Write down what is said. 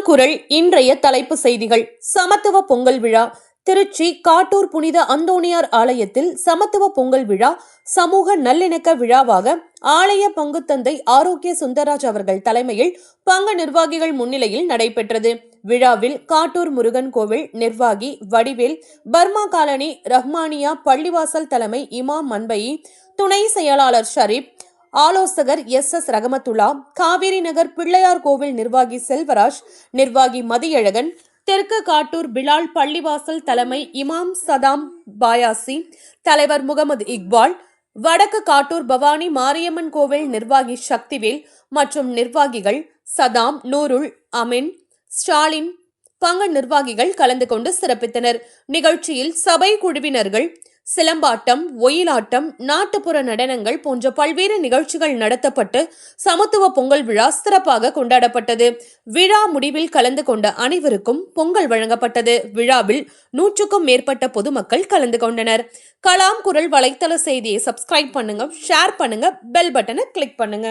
குரல் இன்றைய தலைப்பு செய்திகள். சமத்துவ பொங்கல் விழா. திருச்சி காட்டூர் புனித அந்தோணியார் ஆலயத்தில் சமத்துவ பொங்கல் விழா சமூக நல்லிணக்க விழாவாக ஆலய பங்குத்தந்தை ஆரோக்கிய சுந்தரராஜ் அவர்கள் தலைமையில் பங்கு நிர்வாகிகள் முன்னிலையில் நடைபெற்றது. விழாவில் காட்டூர் முருகன் கோவில் நிர்வாகி வடிவேல், பர்மா காலனி ரஹ்மானியா பள்ளிவாசல் தலைமை இமாம் மன்பயி, துணை செயலாளர் ஷரீப், ஆலோசகர் எஸ் ரகமத்துல்லா, காவேரி நகர் பிள்ளையார் கோவில் நிர்வாகி செல்வராஜ், நிர்வாகி மதியழகன், தெற்கு காட்டூர் பிலால் பள்ளிவாசல் தலைமை இமாம் சதாம் பாயாசி, தலைவர் முகமது இக்பால், வடக்கு காட்டூர் பவானி மாரியம்மன் கோவில் நிர்வாகி சக்திவேல் மற்றும் நிர்வாகிகள் சதாம், நூருல் அமீன், ஸ்டாலின் பங்கு நிர்வாகிகள் கலந்து கொண்டு சிறப்பித்தனர். நிகழ்ச்சியில் சபை குழுவினர்கள் சிலம்பாட்டம், ஒயிலாட்டம், நாட்டுப்புற நடனங்கள் போன்ற பல்வேறு நிகழ்ச்சிகள் நடத்தப்பட்டு சமத்துவ பொங்கல் விழா சிறப்பாக கொண்டாடப்பட்டது. விழா முடிவில் கலந்து கொண்ட அனைவருக்கும் பொங்கல் வழங்கப்பட்டது. விழாவில் 100க்கும் மேற்பட்ட பொதுமக்கள் கலந்து கொண்டனர். கலாம் குரல் வலைத்தள செய்தியை சப்ஸ்கிரைப் பண்ணுங்க, ஷேர் பண்ணுங்க, பெல் பட்டனை கிளிக் பண்ணுங்க.